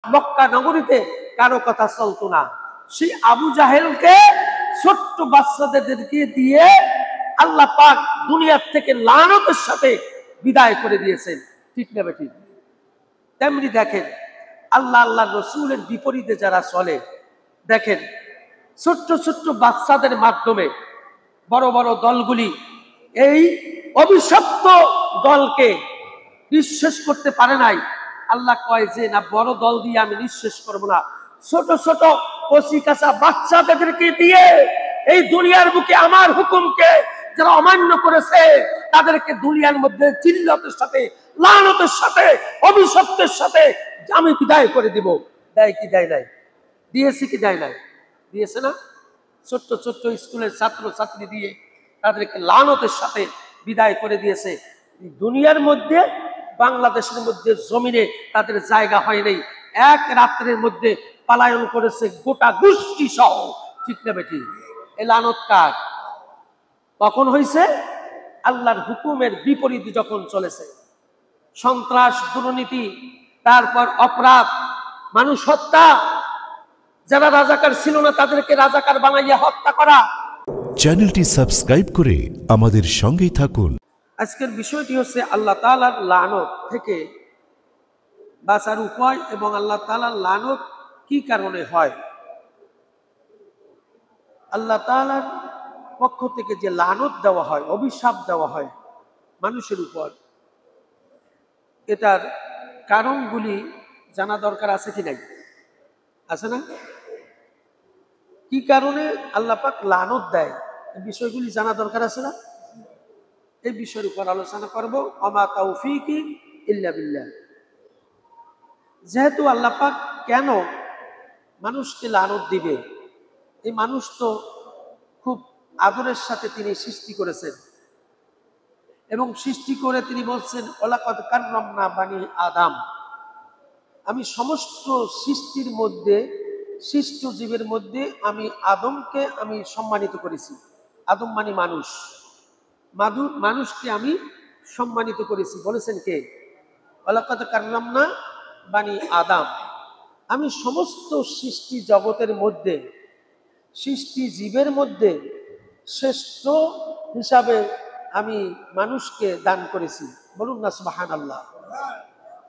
মক্কা নগরীতে কারো কথা চলতো না। সেই আবু জাহেলকে ছোট্ট বাচ্চাদেরকে দিয়ে আল্লাহ পাক দুনিয়ার থেকে লানতের সাথে বিদায় করে দিয়েছেন। ঠিক না বেঠিক? তেমনি দেখেন আল্লাহ আল্লাহ রসুলের বিপরীতে যারা চলে, দেখেন ছোট্ট ছোট্ট বাচ্চাদের মাধ্যমে বড় বড় দলগুলি এই অভিশপ্ত দলকে নিঃশেষ করতে পারে নাই। আল্লাহ কয় যে না, বড় দল দিয়ে আমি নিঃশেষ করব না, ছোট ছোট কচি কাঁচা বাচ্চাদেরকে দিয়ে এই দুনিয়ার বুকে আমার হুকুমকে যারা অমান্য করেছে তাদেরকে দুনিয়ার মধ্যে জিল্লতের সাথে, লানতের সাথে, অভিশপ্তের সাথে আমি বিদায় করে দিব। দেয় কি দেয় নাই? দিয়েছে কি দেয় নাই? দিয়েছে না? ছোট্ট ছোট্ট স্কুলের ছাত্র ছাত্রী দিয়ে তাদেরকে লানতের সাথে বিদায় করে দিয়েছে। দুনিয়ার মধ্যে, বাংলাদেশের মধ্যে জমিনে তাদের জায়গা হয় নাই। এক রাত্রের মধ্যে পলায়ন করেছে গোটা গোষ্ঠী সহ। ঠিক না বেটি? এই লানত কার? কখন হয়েছে? আল্লাহর হুকুমের বিপরীত যখন চলেছে। সন্ত্রাস, দুর্নীতি, তারপর অপরাধ, মানুষ হত্যা, যারা রাজাকার ছিল না তাদেরকে রাজাকার বানাইয়া হত্যা করা। চ্যানেলটি সাবস্ক্রাইব করে আমাদের সঙ্গেই থাকুন। আজকের বিষয়টি হচ্ছে আল্লাহ তাআলার লানত থেকে বাঁচার উপায় এবং আল্লাহ তাআলার লানত কি কারণে হয়। আল্লাহ তাআলার পক্ষ থেকে যে লানত দেওয়া হয়, অভিশাপ দেওয়া হয় মানুষের উপর, এটার কারণগুলি জানা দরকার আছে কি নাই? আছে না? কি কারণে আল্লাহ পাক লানত দেয়, এই বিষয়গুলি জানা দরকার আছে না? এই বিষয়ের উপর আলোচনা করব। ওমা তাওফীকি ইল্লা বিল্লাহ। যেহেতু আল্লাহ পাক কেন মানুষকে লানত দিবে, এই মানুষ তো খুব আদরের সাথে তিনি সৃষ্টি করেছেন এবং সৃষ্টি করে তিনি বলছেন ওয়ালাকাদ কাররামনা বানি আদম, আমি সমস্ত সৃষ্টির মধ্যে, সৃষ্ট জীবের মধ্যে আমি আদমকে আমি সম্মানিত করেছি। আদম মানে মানুষ, মানুষকে আমি সম্মানিত করেছি। বলেছেন কে? ওয়ালাকাদ কাররামনা বানি আদম। আমি সমস্ত সৃষ্টি জগতের মধ্যে, সৃষ্টি জীবের মধ্যে শ্রেষ্ঠ হিসাবে আমি মানুষকে দান করেছি। বলুন না সুবহানাল্লাহ।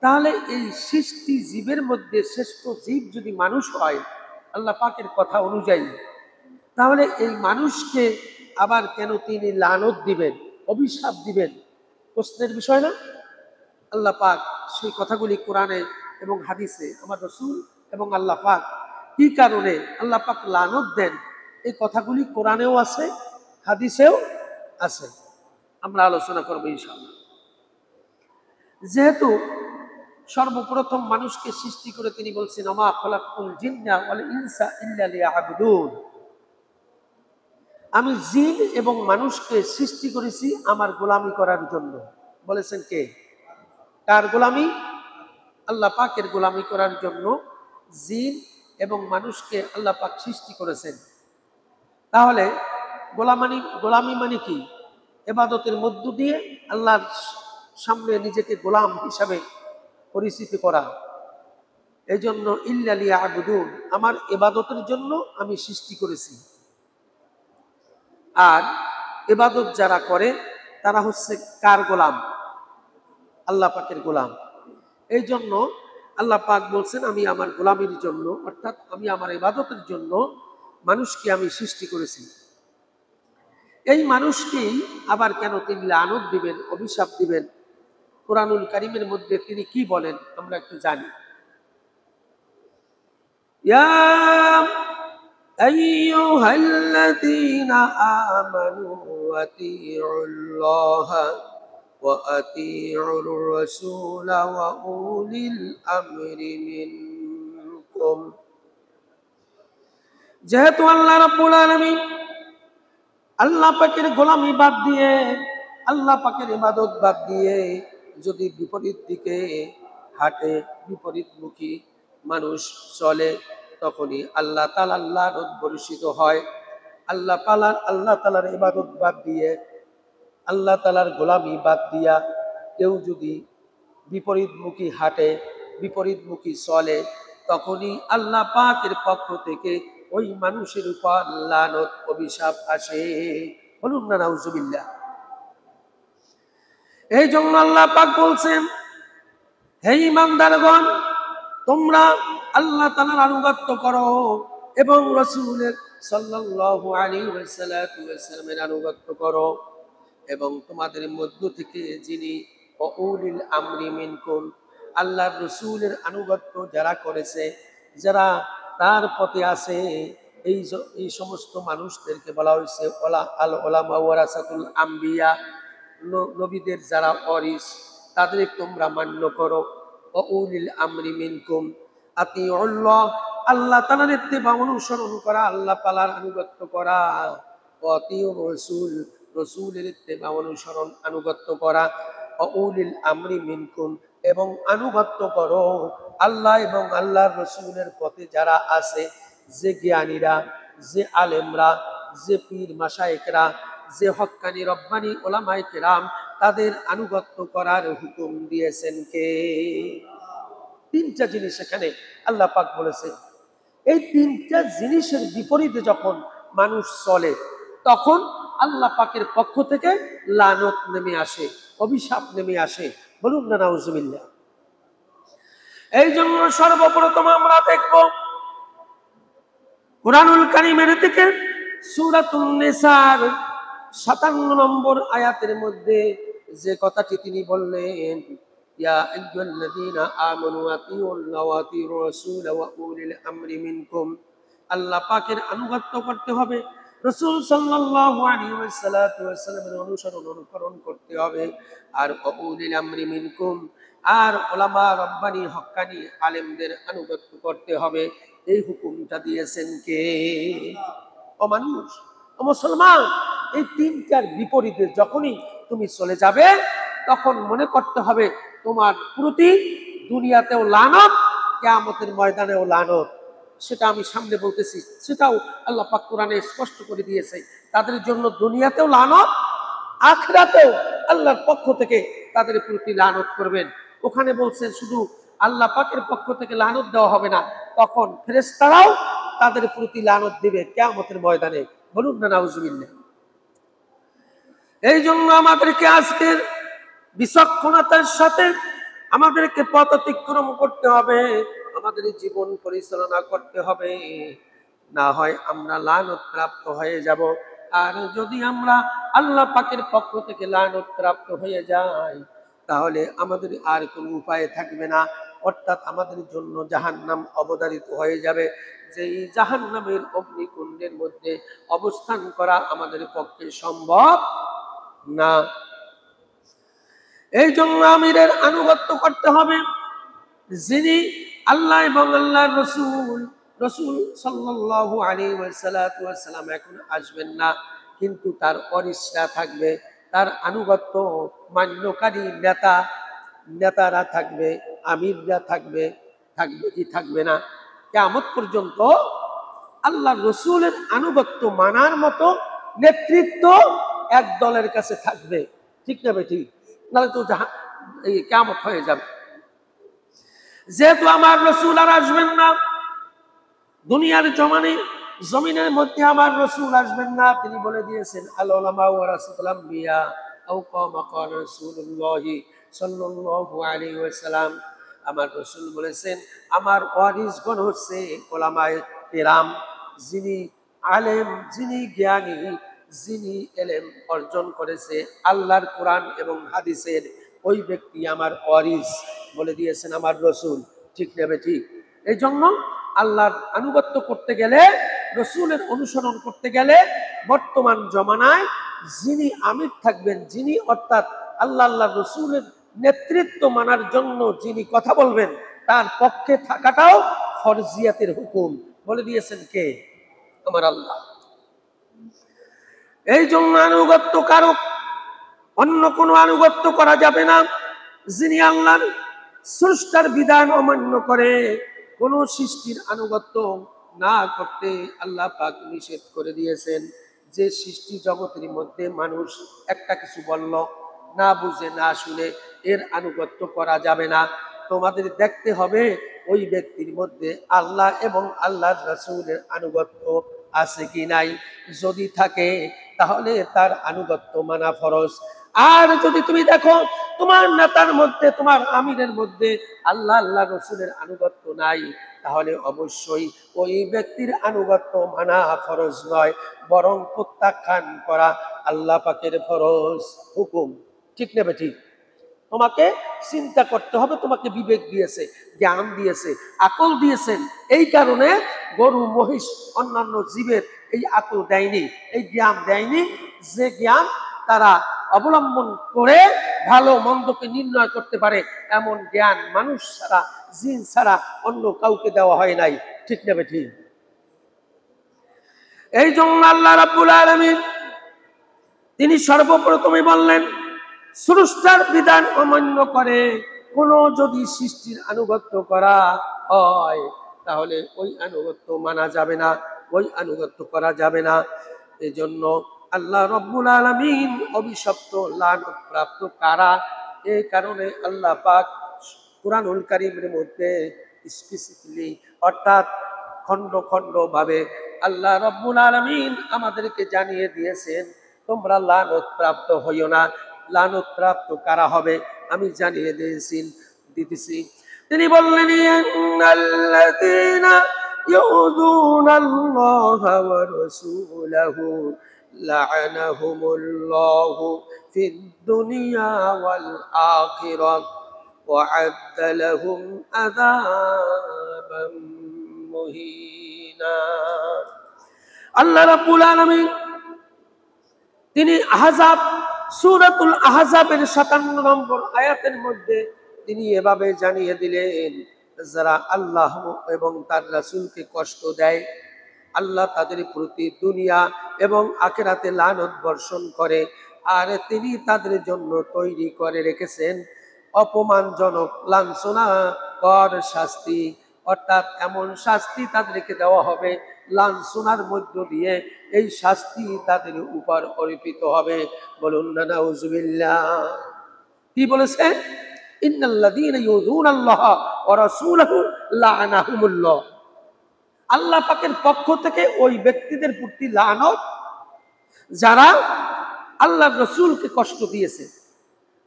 তাহলে এই সৃষ্টি জীবের মধ্যে শ্রেষ্ঠ জীব যদি মানুষ হয় আল্লাহ পাকের কথা অনুযায়ী, তাহলে এই মানুষকে আবার কেন তিনি লানত দিবেন, অভিশাপ দিবেন? প্রশ্নের বিষয় না? আল্লাহ পাক সেই কথাগুলি কোরআনে এবং হাদিসে, আমার রাসূল এবং আল্লাহ পাক কি কারণে আল্লাহ পাক লানত দেন, এই কথাগুলি কোরআনেও আছে, হাদিসেও আছে। আমরা আলোচনা করবো ইনশাআল্লাহ। যেহেতু সর্বপ্রথম মানুষকে সৃষ্টি করে তিনি বলছেন ওমা খালাকতুল জিন্না ওয়াল ইনসা ইল্লা লিয়াবুদুন, আমি জিন এবং মানুষকে সৃষ্টি করেছি আমার গোলামি করার জন্য। বলেছেন কে? কার গোলামি? আল্লাহ পাকের গোলামি করার জন্য জিন এবং মানুষকে আল্লাহ পাক সৃষ্টি করেছেন। তাহলে গোলামি মানে কি? ইবাদতের মধ্য দিয়ে আল্লাহর সামনে নিজেকে গোলাম হিসাবে পরিচিতি করা। এই জন্য ইল্লা লিয়াবুদুন, আমার ইবাদতের জন্য আমি সৃষ্টি করেছি। আর ইবাদত যারা করে তারা হচ্ছে কার গোলাম? আল্লাহ পাকের গোলাম। এই জন্য আল্লাহ পাক বলছেন আমি আমার গোলামির জন্য, অর্থাৎ আমি আমার ইবাদতের জন্য মানুষকে আমি সৃষ্টি করেছি। এই মানুষকেই আবার কেন তিনি লানত দিবেন, অভিশাপ দিবেন? কোরআনুল কারীমের মধ্যে তিনি কি বলেন আমরা একটু জানি। ইয়া আইয়ুহাল্লাযীনা আমানু আতিউল্লাহা ওয়া আতিউর রাসূলা ওয়া উলিল আমরি মিনকুম। যেহেতু আল্লাহ রাব্বুল আলামিন আল্লাহ পাকের গোলামি বাদ দিয়ে, আল্লাহ পাকের ইবাদত বাদ দিয়ে যদি বিপরীত দিকে হাঁটে, বিপরীতমুখী মানুষ চলে, তখনই আল্লাহ তাআলার লানত বর্ষিত হয়। আল্লাহ তাআলার ইবাদত বাদ দিয়ে, আল্লাহ তাআলার গোলামি বাদ দিয়া কেউ যদি বিপরীতমুখী হাঁটে, বিপরীতমুখী চলে, তখনই আল্লাহ পাকের পক্ষ থেকে ওই মানুষের উপর লানত অভিশাপ আসে। বলুন না নাউজুবিল্লাহ। এই জন্য আল্লাহ পাক বলছেন, হে ঈমানদারগণ, তোমরা আল্লাহ তাআলার আনুগত্য করো এবং রাসূলের সাল্লাল্লাহু আলাইহি ওয়াসাল্লামের আনুগত্য করো, এবং তোমাদের মধ্য থেকে যিনি উলিল আমরি মিনকুম, আল্লাহর রাসূলের আনুগত্য যারা করেছে, যারা তার পথে আছে, এই সমস্ত মানুষদেরকে বলা হয়েছে আল উলামা ওয়ারাসাতুল আম্বিয়া, নবীদের যারা ওয়ারিস, তাদের তোমরা মান্য করো। উলিল আমরি মিনকুম আতিউল্লাহ, আল্লাহ তাআলার ইত্তিবা অনুসরণ করা, আল্লাহ তাআলার আনুগত্য করা। আতিউর রাসূল, রাসূলের ইত্তিবা অনুসরণ আনুগত্য করা। উলিল আমরি মিনকুম, এবং আনুগত্য করো আল্লাহ এবং আল্লাহর রাসূলের পথে যারা আছে, যে জ্ঞানীরা, যে আলেমরা, যে পীর মাশায়েখরা, যে হক্কানি রব্বানি উলামায়ে কেরাম, তাদের আনুগত্য করার হুকুম দিয়েছেন কে? তিনটা জিনিস এখানে আল্লাহ পাক বলেছেন। এই তিনটা জিনিসের বিপরীতে যখন মানুষ চলে, তখন আল্লাহ পাকের পক্ষ থেকে লানত নেমে আসে, অভিশাপ নেমে আসে। বলুন না নাউজুবিল্লাহ। এই জন্য সর্বপ্রথম আমরা দেখব কুরআনুল কারীমের থেকে সূরাতুন নিসার 57 নম্বর আয়াতের মধ্যে যে কথাটি তিনি বললেন, ইয়া আইয়ুহাল্লাযীনা আমানু আতিউল্লাহ ওয়া আতিউর রাসূল ওয়া উলিল আমরি মিনকুম, আল্লাহ পাকের আনুগত্য করতে হবে, রাসূল সাল্লাল্লাহু আলাইহি ওয়াসাল্লামের অনুকরণ করতে হবে, আর উলিল আমরি মিনকুম, আর উলামা রব্বানি হক্কানি আলেমদের আনুগত্য করতে হবে। এই হুকুমটা দিয়েছেন কে? ও মানুষ, ও মুসলমান, এই তিনটার বিপরীতে যখনই তুমি চলে যাবে, তখন মনে করতে হবে তোমার প্রতি দুনিয়াতেও লানত, কিয়ামতের ময়দানেও লানত। সেটা আমি সামনে বলতেছি, সেটাও আল্লাহ পাক কোরআনে স্পষ্ট করে দিয়েছে। তাদের জন্য দুনিয়াতেও লানত, আখিরাতেও আল্লাহর পক্ষ থেকে তাদের প্রতি লানত করবেন। ওখানে বলছেন শুধু আল্লাহ পাকের পক্ষ থেকে লানত দেওয়া হবে না, তখন ফেরেশতারাও তাদের প্রতি লানত দিবে কিয়ামতের ময়দানে। বলুন না নাউজুবিল্লাহ। এই জন্য আমাদেরকে আজকের বিচক্ষণতার সাথে আমাদেরকে পথ অতিক্রম করতে হবে, আমাদের জীবন পরিচালনা করতে হবে, না হয় আমরা লানত প্রাপ্ত হয়ে যাব। আর যদি আমরা আল্লাহ পাকের পক্ষ থেকে লানত প্রাপ্ত হয়ে যাই, তাহলে আমাদের আর কোনো উপায় থাকবে না, অর্থাৎ আমাদের জন্য জাহান্নাম অবধারিত হয়ে যাবে। যেই জাহান্নামের অগ্নিকুণ্ডের মধ্যে অবস্থান করা আমাদের পক্ষে সম্ভব না। এই জন্য আমিরের আনুগত্য করতে হবে, যিনি আল্লাহ এবং আল্লাহর রাসূল সাল্লাল্লাহু আলাইহি ওয়াসাল্লাম এখন আসবেন না, কিন্তু তার ওয়ারিসরা থাকবে, তার আনুগত্য মান্যকারী নেতারা থাকবে, আমিররা থাকবে। থাকবে কি থাকবে না? কিয়ামত পর্যন্ত আল্লাহর রাসূলের আনুগত্য মানার মতো নেতৃত্ব এক দলের কাছে থাকবে, ঠিক না বেটি? নাহলে তো এই কিয়ামত হয়ে যাবে। যেহেতু আমার রাসূল আর আসবেন না, দুনিয়ার জমিনের মধ্যে আমার রাসূল আসবেন না, তিনি বলে দিয়েছেন আল উলামা ওয়ারাসাতুল আম্বিয়া আও কামা ক্বালা রাসূলুল্লাহ সাল্লাল্লাহু আলাইহি ওয়াসাল্লাম। আমার রাসূল বলেছেন আমার ওয়ারিসগণ হচ্ছে উলামায়ে কেরাম, যিনি আলেম, যিনি জ্ঞানী, যিনি ইলম অর্জন করেছে আল্লাহর কোরআন এবং হাদিসের, ওই ব্যক্তি আমার ওয়ারিস, বলে দিয়েছেন আমার রাসূল। ঠিক নেবে ঠিক। এই জন্য আল্লাহর আনুগত্য করতে গেলে, রাসূলের অনুসরণ করতে গেলে, বর্তমান জমানায় যিনি আমির থাকবেন, যিনি অর্থাৎ আল্লাহর রাসূলের নেতৃত্ব মানার জন্য যিনি কথা বলবেন, তার পক্ষে থাকাটাও ফরজিয়াতের হুকুম, বলে দিয়েছেন কে? আমার আল্লাহ। এই জন্য আনুগত্য কারক, অন্য কোনো আনুগত্য করা যাবে না। যিনি আল্লাহর স্রষ্টার বিধান অমান্য করে, কোন সৃষ্টির আনুগত্য না করতে আল্লাহ পাক নিষেধ করে দিয়েছেন। যে সৃষ্টি জগতের মধ্যে মানুষ একটা কিছু বলল, না বুঝে না শুনে, এর আনুগত্য করা যাবে না। তোমাদের দেখতে হবে ওই ব্যক্তির মধ্যে আল্লাহ এবং আল্লাহর রাসূলের আনুগত্য আছে কি নাই। যদি থাকে তাহলে তার আনুগত্য মানা ফরজ। আর যদি তুমি দেখো তোমার নেতার মধ্যে, তোমার আমিরের মধ্যে আল্লাহ আল্লাহ রসুলের আনুগত্য নাই, তাহলে অবশ্যই ওই ব্যক্তির আনুগত্য মানা ফরজ নয়, বরং প্রত্যাখ্যান করা আল্লাহ পাকের ফরজ হুকুম। ঠিক নেবে ঠিক? তোমাকে চিন্তা করতে হবে, তোমাকে বিবেক দিয়েছে, জ্ঞান দিয়েছে, আকল দিয়েছেন। এই কারণে গরু, মহিষ, অন্যান্য জীবের এই আকল দেয়নি, এই জ্ঞান দেয়নি, যে জ্ঞান তারা অবলম্বন করে ভালো মন্দকে নির্ণয় করতে পারে, এমন জ্ঞান মানুষ ছাড়া, জিন ছাড়া অন্য কাউকে দেওয়া হয় নাই। ঠিক নেবে ঠিক? এই জন্য আল্লাহ রাব্বুল আলামিন তিনি সর্বপ্রথমে বললেন, স্রষ্টার বিধান অমান্য করে কোনো যদি সৃষ্টির আনুগত্য করা হয় তাহলে ওই আনুগত্য মানা যাবে না, ওই আনুগত্য করা যাবে না। এজন্য আল্লাহ রাব্বুল আলামিন অভিশপ্ত, লানত প্রাপ্ত কারা। এই কারণে আল্লাহ পাক কুরআনুল কারীমের মধ্যে স্পেসিফিকলি, অর্থাৎ খণ্ড খণ্ড ভাবে আল্লাহ রাব্বুল আলামিন আমাদেরকে জানিয়ে দিয়েছেন, তোমরা লানত প্রাপ্ত হইও না। লানত প্রাপ্ত কারা হবে আমি জানিয়ে দিতেছি। তিনি বললেন, ইন্নাল্লাযীনা ইউযুনাল্লাহা ওয়া রাসূলাহু লা'আনাহুমুল্লাহু ফিদ দুনিয়া ওয়াল আখিরাহ ওয়া আ'আদ্দা লাহুম আযাবাম মুহিনা। আল্লাহ রাব্বুল আলামিন তিনি আহজাব, সূরাতুল আহজাবের 57 নম্বর আয়াতের মধ্যে তিনি এভাবে জানিয়ে দিলেন, যারা আল্লাহ এবং তার রাসূলকে কষ্ট দেয়, আল্লাহ তাদের প্রতি দুনিয়া এবং আখিরাতে লানত বর্ষণ করে, আর তিনি তাদের জন্য তৈরি করে রেখেছেন অপমানজনক, লাঞ্ছনাকর শাস্তি। অর্থাৎ এমন শাস্তি তাদেরকে দেওয়া হবে, লাঞ্ছনার মধ্য দিয়ে এই শাস্তি তাদের উপর অর্পিত হবে। বলুন না নাউজুবিল্লাহ। কি বলেছে? ইন্নাল্লাযীনা ইউযুনাল্লাহা ওয়া রাসূলাহু লা'আনাহুমুল্লাহ। আল্লাহ পাকের পক্ষ থেকে ওই ব্যক্তিদের প্রতি লানত যারা আল্লাহর রাসূলকে কষ্ট দিয়েছে,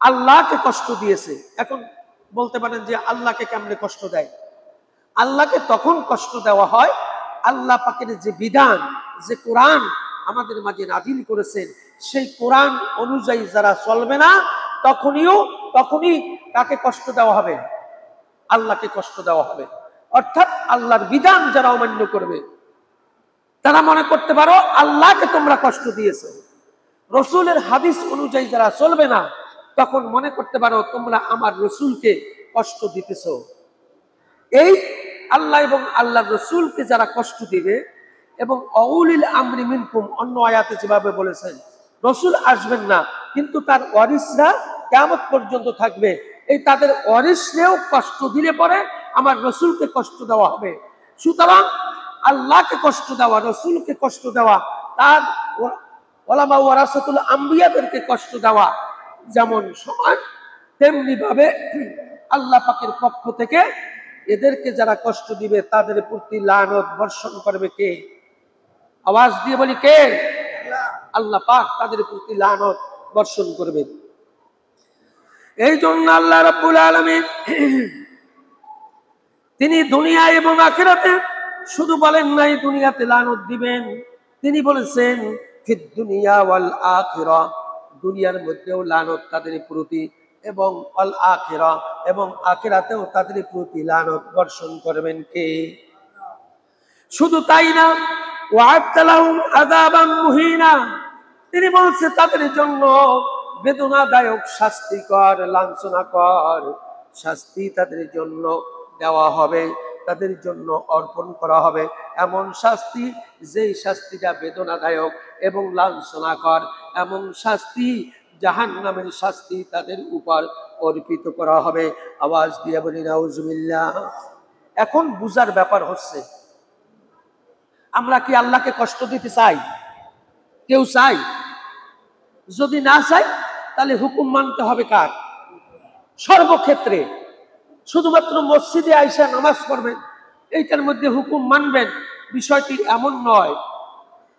আল্লাহকে কষ্ট দিয়েছে। এখন বলতে পারেন যে আল্লাহকে কেমনে কষ্ট দেয়? আল্লাহকে তখন কষ্ট দেওয়া হয় আল্লাহ পাকের যে বিধান, যে কোরআন আমাদের মাঝে নাযিল করেছেন, সেই কোরআন অনুযায়ী যারা চলবে না, তখনই কাকে কষ্ট দেওয়া হবে? আল্লাহকে কষ্ট দেওয়া হবে। অর্থাৎ আল্লাহর বিধান যারা অমান্য করবে, তারা মনে করতে পারো আল্লাহকে তোমরা কষ্ট দিয়েছো। রসুলের হাদিস অনুযায়ী যারা চলবে না, তখন মনে করতে পারো তোমরা আমার রসুলকে কষ্ট দিতেছো। এই আল্লাহ এবং আল্লাহর রসুলকে যারা কষ্ট দিবে, এবং আউলিল আমরি মিনকুম, অন্য আয়াতে যেভাবে বলেছেন, রসুল আসবেন না কিন্তু তার ওয়ারিসরা কিয়ামত পর্যন্ত থাকবে, এই তাদের ওয়ারিসরেও কষ্ট দিলে পরে আমার রসুলকে কষ্ট দেওয়া হবে। সুতরাং আল্লাহকে কষ্ট দেওয়া, রসুলকে কষ্ট দেওয়া, তার ওলামা ওয়ারাসাতুল আম্বিয়াদেরকে কষ্ট দেওয়া যেমন সমান, তেমনি ভাবে আল্লাহ পাকের পক্ষ থেকে এদেরকে যারা কষ্ট দিবে তাদের প্রতি লানত বর্ষণ করবে কে? আওয়াজ দিয়ে বলি কে? আল্লাহ পাক তাদের প্রতি লানত বর্ষণ করবে। এই জন্য আল্লাহ রাব্বুল আলামিন তিনি দুনিয়া এবং আখিরাতে শুধু বলেন নাই দুনিয়াতে লানত দিবেন, তিনি বলেছেন ফিদ দুনিয়া ওয়াল আখিরাহ, দুনিয়ার মধ্যেও লানত তাদের প্রতি, এবং আল আখিরাহ, এবং আখিরাতেও তাদের প্রতি লানত বর্ষণ করবেন কে? শুধু তাই না, ওয়া'আদ্দা লাহুম আযাবাম মুহিনা, তিনি বলছে তাদের জন্য বেদনাদায়ক, শাস্তিকর, লাঞ্ছনাকর শাস্তি তাদের জন্য দেওয়া হবে, তাদের জন্য অর্পণ করা হবে। এমন শাস্তি, যেই শাস্তিটা বেদনাদায়ক এবং লাঞ্ছনাকর, এমন শাস্তি, জাহান্নামের শাস্তি তাদের উপর অর্পিত করা হবে। আওয়াজ দিয়ে বলি নাউজুবিল্লাহ। এখন বুঝার ব্যাপার হচ্ছে, আমরা কি আল্লাহকে কষ্ট দিতে চাই? কেউ চাই? যদি না চাই তাহলে হুকুম মানতে হবে কার? সর্বক্ষেত্রে। শুধুমাত্র মসজিদে আইসা নামাজ পড়বেন, এইটার মধ্যে হুকুম মানবেন, বিষয়টি এমন নয়।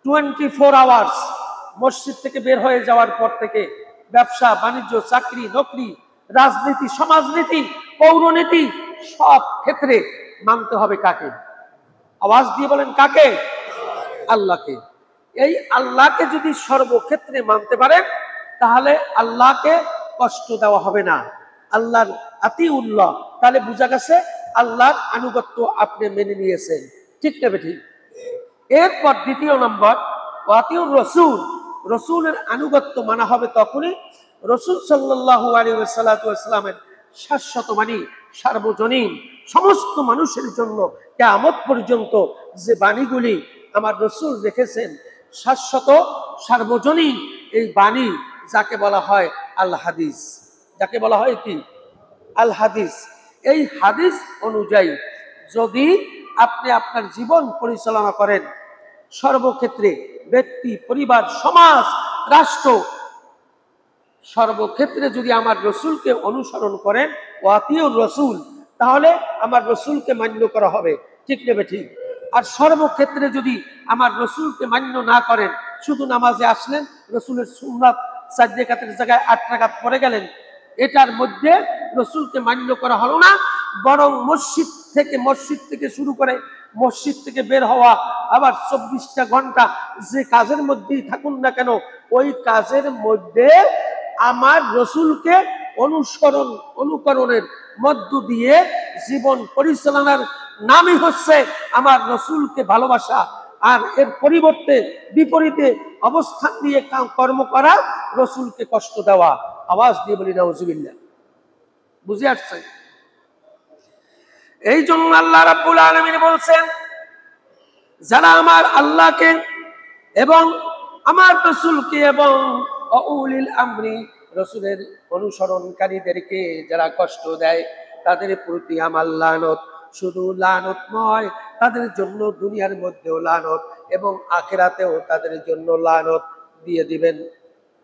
24 আওয়ার্স মসজিদ থেকে বের হয়ে যাওয়ার পর থেকে ব্যবসা বাণিজ্য, চাকরি নকরি, রাজনীতি, সমাজনীতি, পৌরনীতি সব ক্ষেত্রে মানতে হবে কাকে? আওয়াজ দিয়ে বলেন কাকে? আল্লাহকে। এই আল্লাহকে যদি সর্বক্ষেত্রে মানতে পারেন তাহলে আল্লাহকে কষ্ট দেওয়া হবে না। আল্লাহর আতিউল্লাহ, তাহলে বোঝা গেছে আল্লাহর আনুগত্য আপনি মেনে নিয়েছেন, ঠিক না ঠিক? এরপর দ্বিতীয় নম্বর, ওয়াতিউর রসুল, রসুলের আনুগত্য মানা হবে তখনই রসুল সাল্লাল্লাহু আলাইহি ওয়াসাল্লামের শাশ্বত বাণী, সার্বজনীন সমস্ত মানুষের জন্য কিয়ামত পর্যন্ত যে বাণীগুলি আমার রসুল রেখেছেন, শাশ্বত সার্বজনীন এই বাণী, যাকে বলা হয় আল হাদিস, যাকে বলা হয় কি? আল হাদিস। এই হাদিস অনুযায়ী যদি আপনি আপনার জীবন পরিচালনা করেন, সর্বক্ষেত্রে ব্যক্তি, পরিবার, সমাজ, রাষ্ট্র, সর্বক্ষেত্রে যদি আমার রসুলকে অনুসরণ করেন, ওয়াতিউর রসুল, তাহলে আমার রসুলকে মান্য করা হবে, ঠিক নেবে ঠিক? আর সর্বক্ষেত্রে যদি আমার রসুলকে মান্য না করেন, শুধু নামাজে আসলেন, রসুলের সুন্নাত 4 রাকাতের জায়গায় 8 রাকাত পড়ে গেলেন, এটার মধ্যে রসুলকে মান্য করা হলো না, বরং মসজিদ থেকে শুরু করে মসজিদ থেকে বের হওয়া, আবার 24টা ঘন্টা যে কাজের মধ্যেই থাকুন না কেন, ওই কাজের মধ্যে আমার রসুলকে অনুকরণের মধ্য দিয়ে জীবন পরিচালনার নামই হচ্ছে আমার রসুলকে ভালোবাসা। আর এর বিপরীতে অবস্থান নিয়ে কর্ম করা, রসুলকে কষ্ট দেওয়া। আওয়াজ দিয়ে বলি নাউজুবিল্লাহ। বুঝে আসছে? এই জন্য আল্লাহ রাব্বুল আলামিন বলছেন, যারা আমার আল্লাহকে এবং আমার রসুলকে এবং উলিল আমরি, রসুলের অনুসরণকারীদেরকে যারা কষ্ট দেয়, তাদের প্রতি আমার লানত। শুধু লানত নয়, তাদের জন্য দুনিয়ার মধ্যেও লানত এবং আখিরাতেও তাদের জন্য লানত দিয়ে দিবেন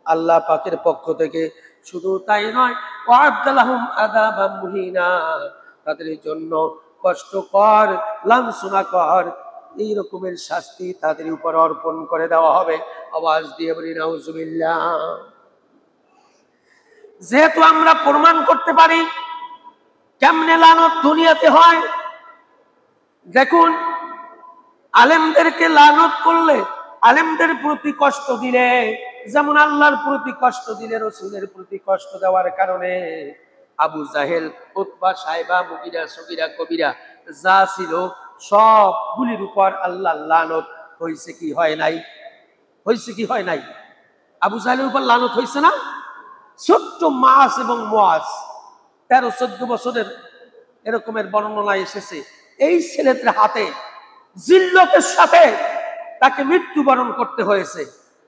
আল্লাহ পাকের পক্ষ থেকে। শুধু তাই নয়, ওয়া'আদালাহুম আযাবাম মুহিনা, তাদের জন্য কষ্টকর, লাঞ্ছনাকর এই রকমের শাস্তি তাদের উপর অর্পণ করে দেওয়া হবে। আওয়াজ দিয়ে বলি নাউজুবিল্লাহ। যেহেতু আমরা প্রমাণ করতে পারি কেমনে লানত দুনিয়াতে হয়, দেখুন, আলেমদেরকে লানত করলে, আলেমদের প্রতি কষ্ট দিলে, যেমন আল্লাহর প্রতি কষ্ট দিলে, রসুলের প্রতি কষ্ট দেওয়ার কারণে আবু জাহেল, উতবা, সাইবা, মুগিরা, সগিরা, কবিরা যা ছিল সবগুলির উপর আল্লাহ লানত হয়েছে কি হয় নাই? হয়েছে কি হয় নাই? আবু জাহেলের উপর লানত হয়েছে না? ছোট্ট মাস এবং মুআজ 13-14 বছরের এরকমের বর্ণনা এসেছে। এই ছেলেদের হাতে জিল্লতের সাথে তাকে মৃত্যুবরণ করতে হয়েছে।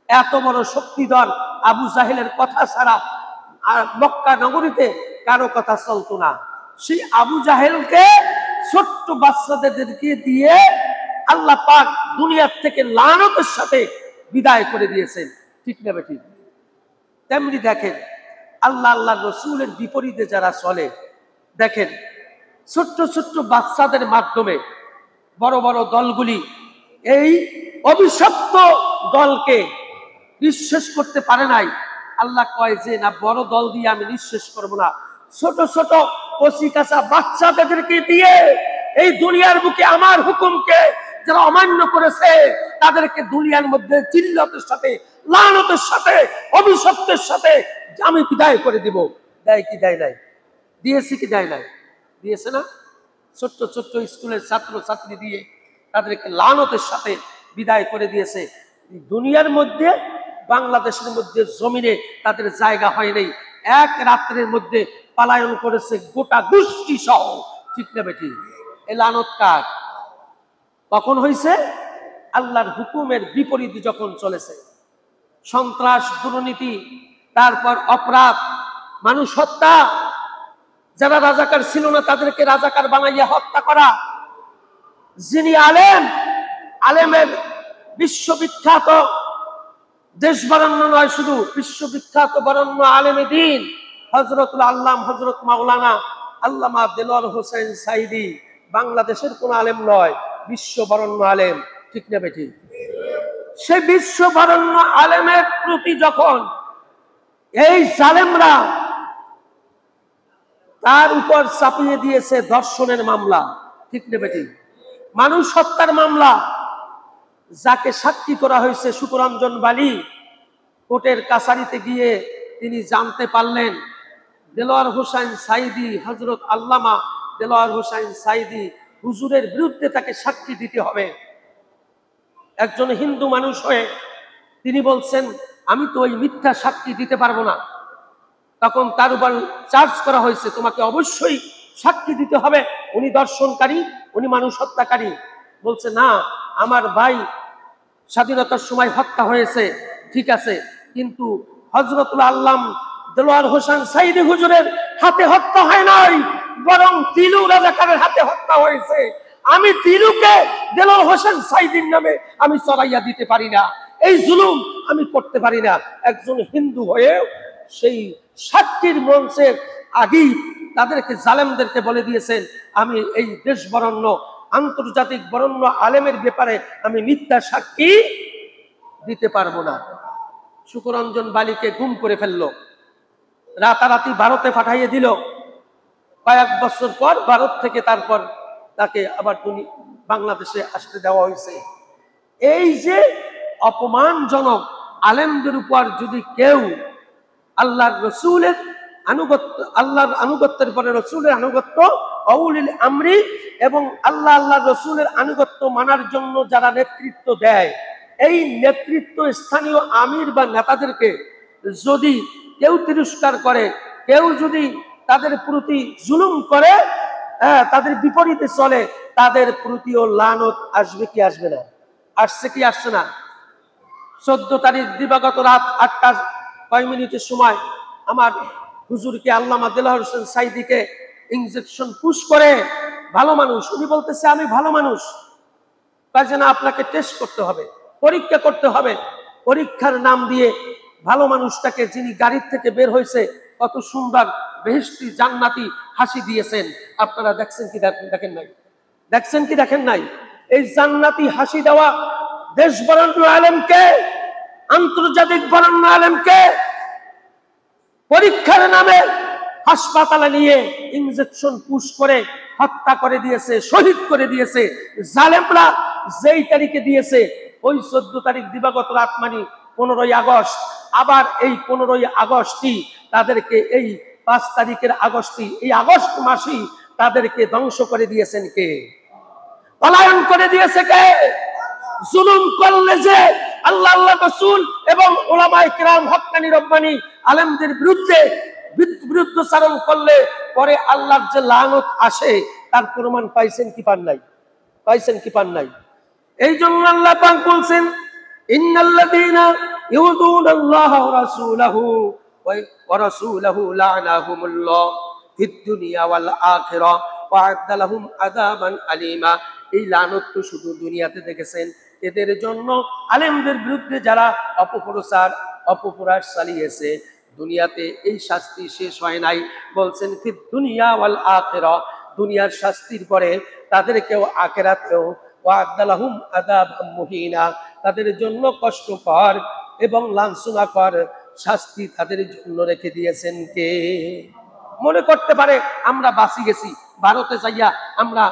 এত বড় শক্তিধর আবু জাহেলের কথা ছাড়া আর মক্কা নগরীতে কারো কথা চলতো না। সেই আবু জাহেলকে ছোট্ট বাচ্চাদেরকে দিয়ে আল্লাহ পাক দুনিয়ার থেকে লানতের সাথে বিদায় করে দিয়েছেন, ঠিক না ঠিক? তেমনি দেখেন, আল্লাহ রসুলের বিপরীতে যারা চলে, দেখেন ছোট্ট ছোট্ট বাচ্চাদের মাধ্যমে বড় বড় দলগুলি এই অভিশপ্ত দলকে নিঃশেষ করতে পারে নাই। আল্লাহ কয় যে না, বড় দল দিয়ে আমি নিঃশেষ করব না, ছোট ছোট কচি কাঁচা বাচ্চাদেরকে দিয়ে এই দুনিয়ার বুকে আমার হুকুমকে যারা অমান্য করেছে তাদেরকে দুনিয়ার মধ্যে জিল্লতের সাথে, লানতের সাথে, অভিশপ্তের সাথে আমি বিদায় করে দিব। দেয় কি দেয় নাই? দিয়েছি কি দেয় নাই? দিয়েছে না? ছোট্ট ছোট্ট স্কুলের ছাত্র ছাত্রী দিয়ে তাদেরকে লানতের সাথে বিদায় করে দিয়েছে। দুনিয়ার মধ্যে, বাংলাদেশের মধ্যে জমিনে তাদের জায়গা হয় নাই। এক রাত্রের মধ্যে পালায়ন করেছে গোটা গোষ্ঠী সহ, ঠিক না বেটি? এই লানত কার? কখন হয়েছে? আল্লাহর হুকুমের বিপরীতে যখন চলেছে। সন্ত্রাস, দুর্নীতি, তারপর অপরাধ, মানুষ হত্যা, যারা রাজাকার ছিল না তাদেরকে রাজাকার বানাইয়া হত্যা করা। যিনি আলেমের বিশ্ববিখ্যাত, দেশ বরেণ্য নয় শুধু, বিশ্ববিখ্যাত বরেণ্য আলেমে দ্বীন হযরতুল আল্লাম হযরত মাওলানা আল্লামা দেলোয়ার হোসেন সাইদি বাংলাদেশের কোন আলেম নয়, বিশ্ববরণ্য আলেম, ঠিক না বেঠিক? সে বিশ্ববরণ্য আলেমের প্রতি যখন এই জালেমরা তার উপর চাপিয়ে দিয়েছে ধর্ষণের মামলা, ঠিক না বেঠিক? মানুষ হত্যার মামলা, যাকে সাক্ষী করা হয়েছে সুকরঞ্জন বালি, কোর্টের কাছারিতে গিয়ে তিনি জানতে পারলেন দেলোয়ার হোসেন সাইদি, হযরত আল্লামা দেলোয়ার হোসেন সাইদি হুজুরের বিরুদ্ধে তাকে সাক্ষী দিতে হবে। একজন হিন্দু মানুষ হয়ে তিনি বলছেন আমি তো ওই মিথ্যা সাক্ষী দিতে পারবো না। তখন তার উপর চার্জ করা হয়েছে, তোমাকে অবশ্যই সাক্ষী দিতে হবে, উনি দর্শনকারী, উনি মানুষ হত্যাকারী। বলছে না, আমার ভাই স্বাধীনতার সময় হত্যা হয়েছে, ঠিক আছে, কিন্তু হযরতুল আল্লাম দেলোয়ার হোসেন সাইদি হুজুরের হাতে হত্যা হয় নাই, বরং তিলু রাজাকারের হাতে হত্যা হয়েছে। আমি তিলুকে দেলোয়ার হোসেন সাইদির নামে আমি চড়াইয়া দিতে পারি না, এই জুলুম আমি করতে পারি না। একজন হিন্দু হয়ে সেই সাক্ষীর মঞ্চের আগেই তাদেরকে, জালেমদেরকে বলে দিয়েছেন আমি এই দেশ বরণ্য আন্তর্জাতিক বরণ্য আলেমের ব্যাপারে আমি মিথ্যা সাক্ষী দিতে পারবো না। সুকরঞ্জন বালিকে গুম করে ফেললো, রাতারাতি ভারতে পাঠাইয়ে দিল। কয়েক বছর পর ভারত থেকে তারপর তাকে আবার বাংলাদেশে আসতে দেওয়া হয়েছে। এই যে অপমানজনক আলেমদের উপর যদি কেউ আল্লাহর রসুলের আনুগত্য, আল্লাহর আনুগত্যের পরে রসুলের আনুগত্য, আউলিল আমরি এবং আল্লাহর রসুলের আনুগত্য মানার জন্য যারা নেতৃত্ব দেয়, এই নেতৃত্ব স্থানীয় আমির বা নেতাদেরকে যদি কেউ তিরস্কার করে, কেউ যদি তাদের প্রতি জুলুম করে, তাদের বিপরীতে চলে, তাদের প্রতিও লানত আসবে কি আসবে না? আসছে কি আসছে না? 14 তারিখ দিবাগত রাত 8টা 6 সময় আমার হুজুরকে আল্লামা দেলোয়ার হোসেন সাইদিকে ইনজেকশন পুশ করে, ভালো মানুষ, উনি বলতেছে আমি ভালো মানুষ, তাই জন্য আপনাকে টেস্ট করতে হবে, পরীক্ষা করতে হবে। পরীক্ষার নাম দিয়ে ভালো মানুষটাকে, যিনি গাড়ির থেকে বের হয়েছে, কত সুন্দর বেহেশতি জান্নাতি হাসি দিয়েছেন। আপনারা দেখছেন কি দেখেন নাই? দেখছেন কি দেখেন নাই? এই জান্নাতি হাসি দেওয়া দেশ বরণ্য আলেমকে, আন্তর্জাতিক বরণ্য আলেমকে পরীক্ষার নামে হাসপাতালে নিয়ে ইনজেকশন পুশ করে হত্যা করে দিয়েছে, শহীদ করে দিয়েছে। জালেমরা যেই তারিখে দিয়েছে, ওই 14 তারিখ দিবাগত রাত মানে 15ই আগস্ট, আবার এই 15ই আগস্টই তাদেরকে, এই 5 তারিখের আগস্টই, এই আগস্ট মাসেই তাদেরকে ধ্বংস করে দিয়েছেন কে? পলায়ন করে দিয়েছে কে? জুলুম করলে যে আল্লাহ রাসূল এবং উলামায়ে কিরাম হক্কানি রব্বানি আলেমদের বিরুদ্ধে বিরুদ্ধচারণ করলে পরে আল্লাহর যে লানত আসে, তার প্রমাণ পাইছেন কি পান নাই? পাইছেন কি পান নাই? এই জন্য আল্লাহ পাক বলছেন ইন্নাল্লাযীনা ইউযুনাল্লাহা ওয়া রাসূলাহু লা'নাহুমুল্লাহ ফিদ দুনিয়া ওয়াল আখিরাহ ওয়া আ'আদ্দা লাহুম আযাবান আলীমা। এই লানত তো শুধু দুনিয়াতে দেখেছেন, এদের জন্য আলেমদের বিরুদ্ধে যারা অপপ্রচার চালিয়েছে, দুনিয়াতে এই শাস্তি শেষ হয় নাই। বলছেন ফিদ দুনিয়া ওয়াল আখিরাহ, দুনিয়ার শাস্তির পরে তাদেরকেও আখিরাতেও ওয়া আ'আদ্দা লাহুম আযাবান মুহিনা, তাদের জন্য কষ্টকর এবং লাঞ্ছনাকর শাস্তি তাদের জন্য রেখে দিয়েছেন কে? মনে করতে পারে আমরা বাঁচি গেছি, ভারতে যাইয়া আমরা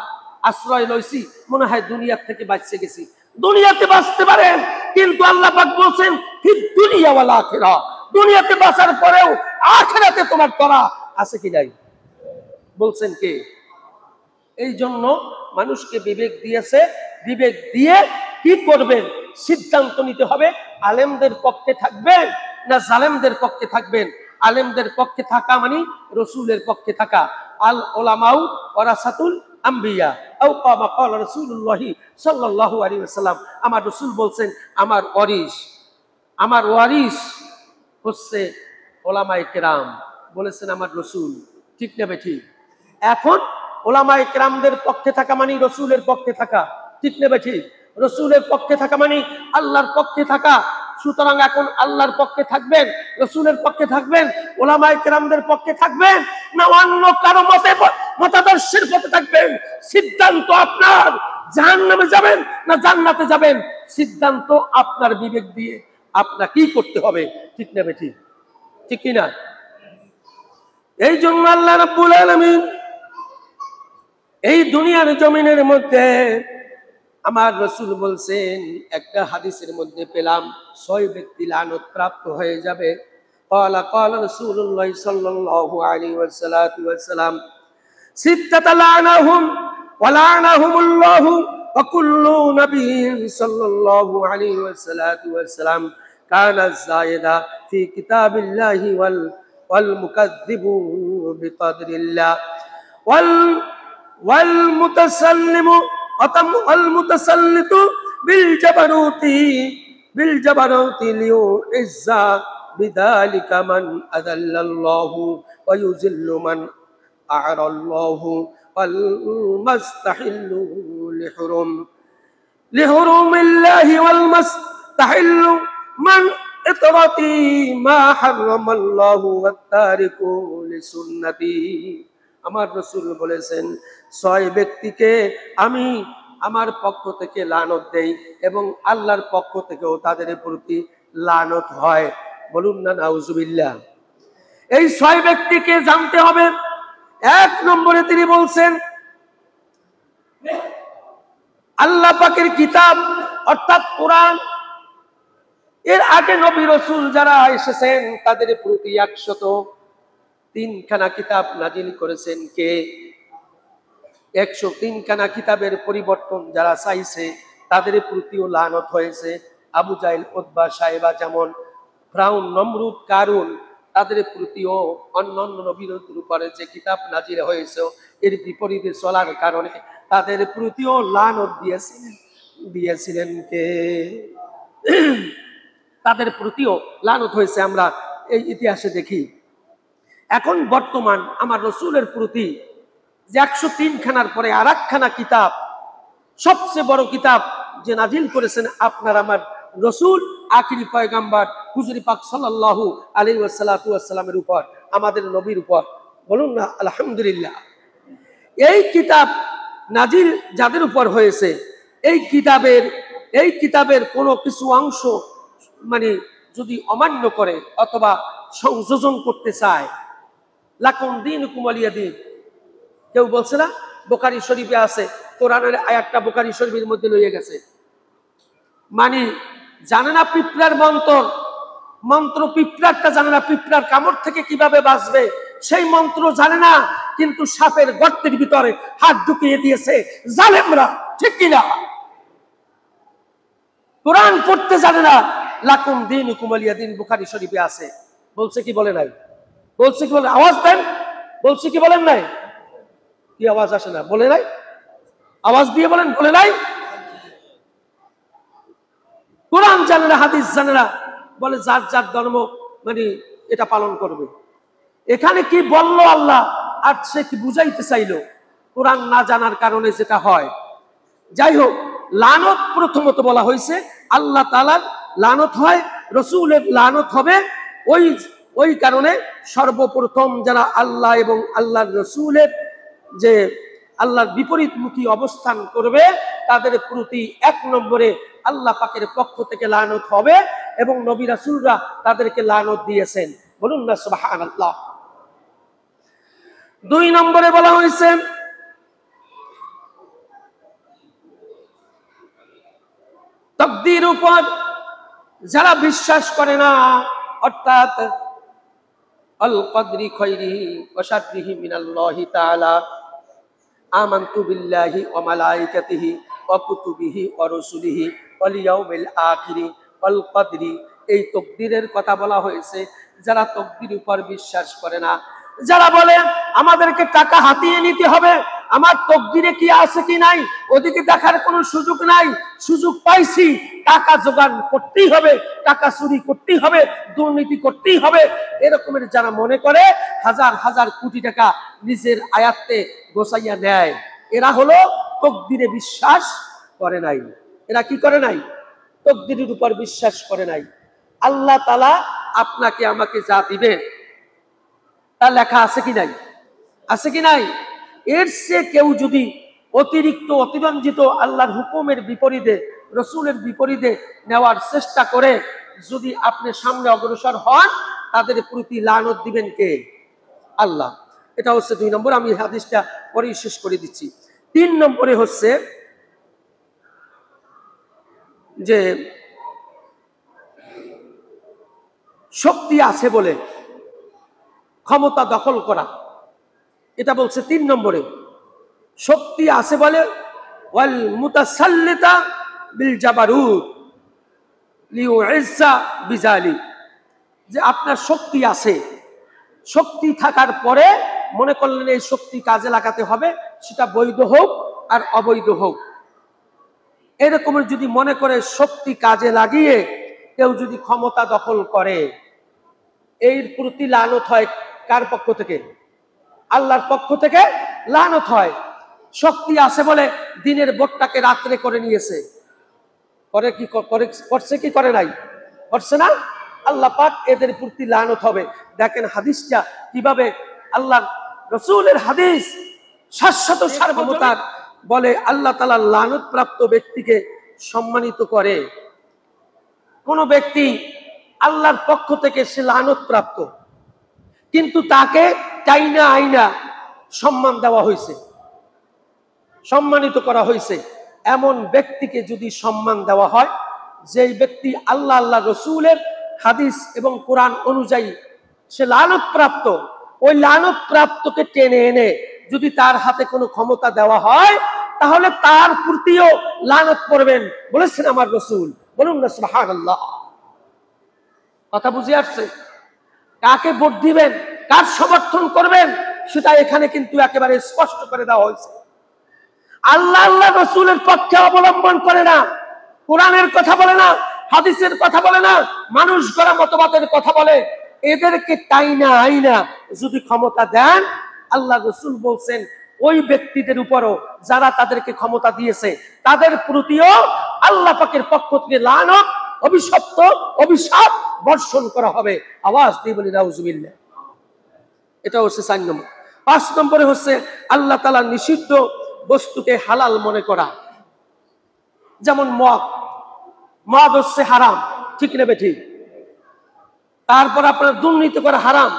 আশ্রয় লইছি, মনে হয় দুনিয়ার থেকে বাঁচতে গেছি। দুনিয়াতে বাঁচতে পারেন, কিন্তু আল্লাহ পাক বলছেন ফিদ দুনিয়া ওয়াল আখিরাহ, দুনিয়াতে বাঁচার পরেও আখিরাতে তোমার করা আছে কি নাই? বলছেন কে? এই জন্য মানুষকে বিবেক দিয়েছে, বিবেক দিয়ে কি করবেন সিদ্ধান্ত নিতে হবে। আলেমদের পক্ষে থাকবেন না জালেমদের পক্ষে থাকবেন? আলেমদের পক্ষে থাকা মানে রসুলের পক্ষে থাকা। আল উলামাউ ওয়ারাসাতুল আম্বিয়া আও কামা ক্বালা রাসূলুল্লাহ সাল্লাল্লাহু আলাইহি ওয়াসাল্লাম। আমার রাসূল বলছেন আমার ওয়ারিস হচ্ছে উলামায়ে কেরাম, বলেছেন আমার রাসূল, ঠিক না বেঠিক? এখন উলামায়ে কেরামদের পক্ষে থাকা মানে রসুলের পক্ষে থাকা, ঠিক না বেঠিক? রসুলের পক্ষে থাকা মানে আল্লাহর পক্ষে থাকা। সুতরাং এখন আল্লাহর পক্ষে থাকবেন, রসুলের পক্ষে থাকবেন, উলামায়ে কেরামদের পক্ষে থাকবেন, না অন্য কারো মতে মতাদর্শের পথে থাকবেন। সিদ্ধান্ত আপনার, জাহান্নামে যাবেন না জান্নাতে যাবেন, সিদ্ধান্ত আপনার বিবেক দিয়ে আপনার কি করতে হবে। ঠিক না বেটি? ঠিক কিনা? এই জন্য আল্লাহ রাব্বুল আলামিন এই দুনিয়ার জমিনের মধ্যে আমার রাসূল বলছেন, একটা হাদিসের মধ্যে পেলাম 6 ব্যক্তি লানত প্রাপ্ত হয়ে যাবে। قال رسول الله صلى الله عليه وسلم ستة لعنهم ولعنهم الله وكل نبي صلى الله عليه وسلم كان الزائد في كتاب الله والمكذب بقدر الله والمتسلم والمتسلط بالجبروت ليعز بذلك من أذل الله ويذل من أعرى الله والمستحل لحرم الله والمستحل من إطرتي ما حرم الله والتارك لسنتي। আমার রাসূল বলেছেন 6 ব্যক্তিকে আমি আমার পক্ষ থেকে লানত দেই এবং আল্লাহর পক্ষ থেকেও তাদের প্রতি লানত হয়। বলুন না নাউজুবিল্লাহ। এই 6 ব্যক্তিকে জানতে হবে। 1 নম্বরে তিনি বলছেন আল্লাহ পাকের কিতাব অর্থাৎ কোরআন, এর আগে নবী রাসূল যারা এসেছেন তাদের প্রতি 103 খানা কিতাব নাজিল করেছেন কে? 103 খানা কিতাবের পরিবর্তন যারা চাইছে তাদের প্রতিও লানত হয়েছে। আবু জাহেল, উতবা, সাইবা, যেমন ফিরআউন, নমরুদ, কারুন, তাদের প্রতিও অন্যান্য নবীর উপরে যে কিতাব নাজিল হয়েছে এর বিপরীতে চলার কারণে তাদের প্রতিও লানত দিয়েছিলেন কে? তাদের প্রতিও লানত হয়েছে। আমরা এই ইতিহাসে দেখি। এখন বর্তমান আমার রাসূলের প্রতি যে 103 খানার পরে আর 1 খানা কিতাব, সবচেয়ে বড় কিতাব যে নাজিল করেছেন আপনার আমার রাসূল আখিরি পয়গম্বর হুজুর পাক সাল্লাল্লাহু আলাইহি ওয়াসাল্লামের উপর, আমাদের নবীর উপর। বলুন না আলহামদুলিল্লাহ। এই কিতাব নাজিল যাদের উপর হয়েছে, এই কিতাবের কোনো কিছু অংশ মানে যদি অমান্য করে অথবা সংযোজন করতে চায়, লাকুম দীনুকুম ওয়ালিয়া দীন। কেউ বলছে না বুখারী শরীফে আছে, কোরআনের আয়াতটা বুখারী শরীফের মধ্যে লইয়ে গেছে। মানে জানে না পিঁপড়ার মন্ত্র, পিঁপড়ারটা জানে না, পিঁপড়ার কামড় থেকে কিভাবে বাঁচবে সেই মন্ত্র জানে না, কিন্তু সাপের গর্তের ভিতরে হাত ঢুকিয়ে দিয়েছে জালেমরা। ঠিক কিনা? কোরআন পড়তে জানে না, লাকুম দীনুকুম ওয়ালিয়া দীন বুখারী শরীফে আছে। বলছে কি বলে নাই? বলছে কি বলে? আওয়াজ দেন। বলছে কি বলেন নাই? কি আওয়াজ আসে না? বলে নাই? আওয়াজ দিয়ে বলেন, বলে নাই? কোরআন জানে না, হাদিস জানে না, বলে যার যার ধর্ম মানে এটা পালন করবে। এখানে কি বললো আল্লাহ আর সে কি বুঝাইতে চাইলো? কোরআন না জানার কারণে যেটা হয়। যাই হোক, লানত প্রথমত বলা হয়েছে আল্লাহ তাআলার লানত হয়, রাসূলের লানত হবে। ওই কারণে সর্বপ্রথম যারা আল্লাহ এবং আল্লাহর রাসূলের যে আল্লাহর বিপরীতমুখী অবস্থান করবে তাদের প্রতি 1 নম্বরে আল্লাহ পাকের পক্ষ থেকে লানত হবে এবং নবী রাসূলরা তাদেরকে লানত দিয়েছেন। বলুন না সুবহানাল্লাহ। 2 নম্বরে বলা হয়েছে তাকদীর উপর যারা বিশ্বাস করে না, অর্থাৎ আল কদরি খায়রিহি ওয়া শাররিহি মিনাল্লাহি তাআলা, আমানতু বিল্লাহি ওয়া মালাইকাতিহি ওয়া কুতুবিহি ওয়া রাসূলিহি ওয়াল ইয়াউমিল আখিরি ওয়াল কদরি। এই তাকদীরের কথা বলা হয়েছে। যারা তাকদীর উপর বিশ্বাস করে না, যারা বলে আমাদেরকে টাকা হাতিয়ে নিতে হবে, আমার তাকদীরে কি আছে কি নাই ওদিকে দেখার কোনো সুযোগ নাই, সুযোগ পাইছি টাকা জোগাড় করতেই হবে, টাকা চুরি করতেই হবে, দুর্নীতি করতেই হবে, এরকমের যারা মনে করে হাজার হাজার কোটি টাকা নিজের আয়াত্তে গোছাইয়া নেয়, এরা হলো তাকদীরে বিশ্বাস করে নাই। এরা কি করে নাই? তাকদীরের উপর বিশ্বাস করে নাই। আল্লাহ তাআলা আপনাকে আমাকে যা দিবেন তা লেখা আছে কি নাই? আছে কি নাই? এর চেয়ে কেউ যদি অতিরিক্ত অতিরঞ্জিত আল্লাহর হুকুমের বিপরীতে, রসুলের বিপরীতে নেওয়ার চেষ্টা করে যদি আপনি সামনে অগ্রসর হন, তাদের প্রতি লানত দিবেন কে? আল্লাহ। এটা হচ্ছে 2 নম্বর। আমি হাদিসটা পরেই শেষ করে দিচ্ছি। 3 নম্বরে হচ্ছে যে শক্তি আছে বলে ক্ষমতা দখল করা, এটা বলছে 3 নম্বরে। শক্তি আছে বলে ওয়াল মুতাসাল্লিতা বিল জাবারুত লিউইজ্জা বিজালি, যে আপনার শক্তি আছে, শক্তি থাকার পরে মনে করলেন এই শক্তি কাজে লাগাতে হবে, সেটা বৈধ হোক আর অবৈধ হোক, এরকমের যদি মনে করে শক্তি কাজে লাগিয়ে কেউ যদি ক্ষমতা দখল করে, এর প্রতি লানত হয় কার পক্ষ থেকে? আল্লাহর পক্ষ থেকে লানত হয়। শক্তি আছে বলে দিনের ভোটটাকে রাত্রে করে নিয়েছে, করে কি করছে কি করে নাই? করছে না? আল্লাহ পাক এদের প্রতি লানত হবে। দেখেন হাদিসটা কিভাবে আল্লাহ রসুলের হাদিস, শাশ্বত সার্বভৌমতার বলে আল্লাহ তাআলা লানত প্রাপ্ত ব্যক্তিকে সম্মানিত করে। কোন ব্যক্তি আল্লাহর পক্ষ থেকে সে লানত প্রাপ্ত, কিন্তু তাকে টাইনা আইনা সম্মান দেওয়া হয়েছে, সম্মানিত করা হয়েছে, এমন ব্যক্তিকে যদি সম্মান দেওয়া হয়, যেই ব্যক্তি আল্লাহ আল্লাহ রসুলের হাদিস এবং কোরআন অনুযায়ী সে লানত প্রাপ্ত, ওই লানত প্রাপ্তকে টেনে এনে যদি তার হাতে কোনো ক্ষমতা দেওয়া হয়, তাহলে তার প্রতিও লানত পড়বেন বলেছেন আমার রসুল। বলুন না সুবহানাল্লাহ। কথা বুঝে আসছে? কাকে ভোট দিবেন, কার সমর্থন করবেন, সেটা এখানে কিন্তু একেবারে স্পষ্ট করে দেওয়া হয়েছে। আল্লাহ আল্লাহ রসুলের পক্ষে অবলম্বন করে না, কোরআনের কথা বলে না, হাদিসের কথা বলে না, মানুষ গড়া মতবাদের কথা বলে, এদেরকে টাইনা আইনা যদি ক্ষমতা দেন, আল্লাহ রসুল বলছেন ওই ব্যক্তিদের উপরও যারা তাদেরকে ক্ষমতা দিয়েছে তাদের প্রতিও আল্লাহ পাকের পক্ষ থেকে লানত, অভিশপ্ত, অভিশাপ বর্ষণ করা হবে। আওয়াজ দিয়ে বলি নাউজুবিল্লাহ। এটা হচ্ছে 4 নম্বর। 5 নম্বরে হচ্ছে আল্লাহ তাআলা নিষিদ্ধ বস্তুকে হালাল মনে করা। যেমন মদ, মদ হচ্ছে হারাম, ঠিক নেবে ঠিক। তারপর আপনার দুর্নীতি করা হারাম,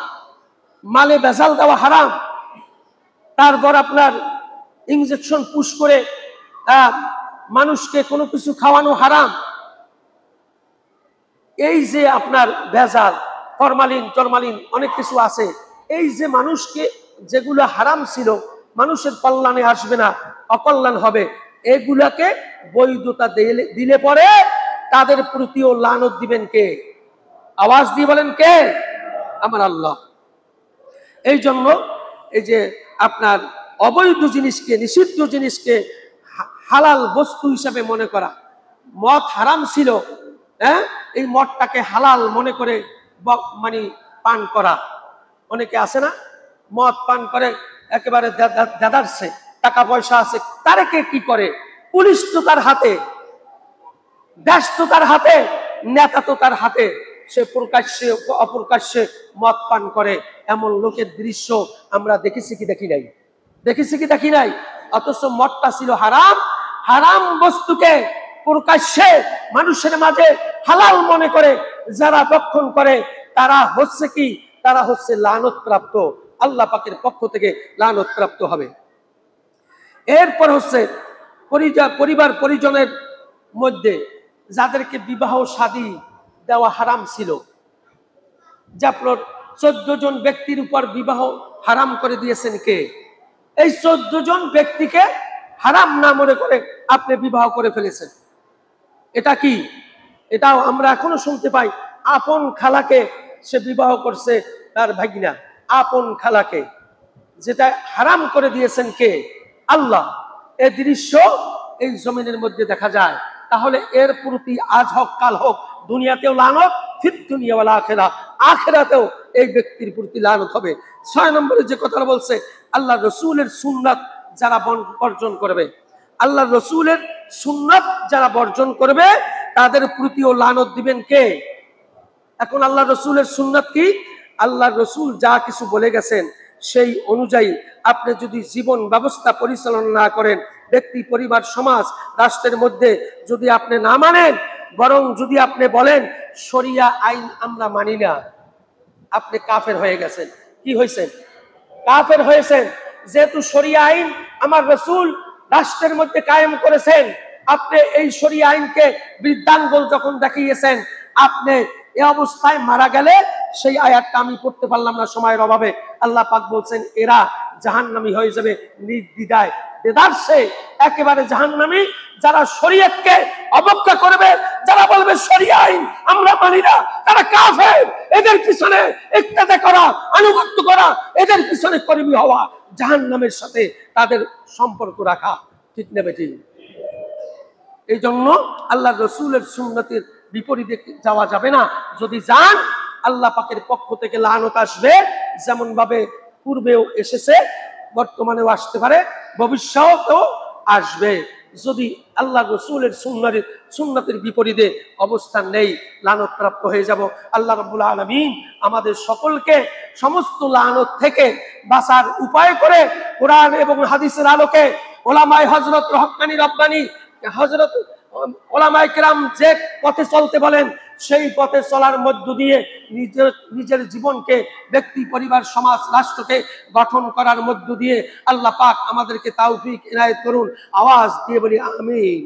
মালে ভেজাল দেওয়া হারাম, তারপর আপনার ইনজেকশন পুশ করে মানুষকে কোনো কিছু খাওয়ানো হারাম। এই যে আপনার ভেজাল, ফরমালিন টরমালিন অনেক কিছু আছে, এই যে মানুষকে যেগুলো হারাম ছিল, মানুষের কল্যাণে আসবে না, অকল্যাণ হবে, এগুলাকে বৈধতা দিলে পরে তাদের প্রতিও লানত দিবেন কে? আওয়াজ দিয়ে বলেন কে? আমার আল্লাহ। এই জন্য এই যে আপনার অবৈধ জিনিসকে, নিষিদ্ধ জিনিসকে হালাল বস্তু হিসাবে মনে করা। মদ হারাম ছিল, এই মদটাকে হালাল মনে করে মানে পান করা। অনেকে আছে না, মদ পান করে একেবারে দাদারছে, টাকা পয়সা আছে, তারে কে কি করে? পুলিশ তো তার হাতে, দেশ তো তার হাতে, নেতা তো তার হাতে, সে প্রকাশ্যে অপ্রকাশ্যে মদ পান করে। এমন লোকের দৃশ্য আমরা দেখেছি কি দেখি নাই? দেখেছি কি দেখি নাই? অথচ মদটা ছিল হারাম, হারাম বস্তুকে প্রকাশ্যে মানুষের মাঝে হালাল মনে করে যারা ভক্ষণ করে, তারা হচ্ছে কি? তারা হচ্ছে লানত প্রাপ্ত, আল্লাহ পাকের পক্ষ থেকে লানত প্রাপ্ত হবে। এরপর হচ্ছে পরিবার পরিজনের মধ্যে যাদেরকে বিবাহ শাদী দেওয়া হারাম ছিল, যে আপনার 14 জন ব্যক্তির উপর বিবাহ হারাম করে দিয়েছেন কে? এই 14 জন ব্যক্তিকে হারাম না মনে করে আপনি বিবাহ করে ফেলেছেন। এটা কি? এটাও আমরা এখনো শুনতে পাই, আপন খালাকে সে বিবাহ করছে তার ভাগিনা, আপন খালাকে, যেটা হারাম করে দিয়েছেন কে? আল্লাহ। এই দৃশ্য এই জমিনের মধ্যে দেখা যায়। তাহলে এর প্রতি আজ হোক কাল হোক, দুনিয়াতেও লানত, ফির দুনিয়া ওয়াল আখিরা, আখিরাতেও এই ব্যক্তির প্রতি লানত হবে। 6 নম্বরে যে কথাটা বলছে, আল্লাহ রসুলের সুন্নাত যারা বর্জন করবে, আল্লাহ রসুলের সুন্নাত যারা বর্জন করবে, তাদের প্রতিও লানত দিবেন কে? এখন আল্লাহ রসুলের সুন্নাত কি? আল্লাহ রসুল যা কিছু বলে গেছেন সেই অনুযায়ী আপনি যদি জীবন ব্যবস্থা পরিচালনা না করেন, ব্যক্তি, পরিবার, সমাজ, রাষ্ট্রের মধ্যে যদি আপনি না মানেন, বরং যদি আপনি বলেন শরিয়া আইন আমরা মানি না, আপনি কাফের হয়ে গেছেন। কি হয়েছেন? কাফের হয়েছেন। যেহেতু শরিয়া আইন আমার রাসূল রাষ্ট্রের মধ্যে কায়েম করেছেন, আপনি এই শরিয়া আইনকে বৃদ্ধাঙ্গুল যখন দেখিয়েছেন, আপনি এই অবস্থায় মারা গেলে, সেই আয়াতটা আমি পড়তে পারলাম না সময়ের অভাবে, আল্লাহ পাক বলছেন এরা জাহান্নামী হয়ে যাবে নির্দ্বিধায়, দেদারসে একেবারে জাহান্নামী, যারা শরীয়তকে অবজ্ঞা করবে, যারা বলবে শরিয়া আইন আমরা মানি না, তারা কাফের। এদের পিছনে ইক্তেদা করা, আনুগত্য করা, এদের পিছনে কর্মী হওয়া, জাহান্নামের সাথে তাদের সম্পর্ক রাখা, ঠিক নেবে ঠিক। এই জন্য আল্লাহ রসুলের সুন্নতের বিপরীতে যাওয়া যাবে না। যদি যান, আল্লাহ পাকের পক্ষ থেকে লানত আসবে, যেমন ভাবে পূর্বেও এসেছে, বর্তমানেও আসতে পারে, ভবিষ্যতেও আসবে। যদি আল্লাহ রসুলের সুন্নতের বিপরীতে অবস্থান নেই, লানত প্রাপ্ত হয়ে যাব। আল্লাহ রাব্বুল আলামিন আমাদের সকলকে সমস্ত লানত থেকে বাঁচার উপায় করে কোরআন এবং হাদিসের আলোকে ওলামায়ে হযরত হক্কানি রব্বানি হযরত ওলামায়ে কেরাম যে পথে চলতে বলেন, সেই পথে চলার মধ্য দিয়ে নিজের জীবনকে, ব্যক্তি, পরিবার, সমাজ, রাষ্ট্রকে গঠন করার মধ্য দিয়ে আল্লাহ পাক আমাদেরকে তাওফিক ইনায়েত করুন। আওয়াজ দিয়ে বলি আমিন।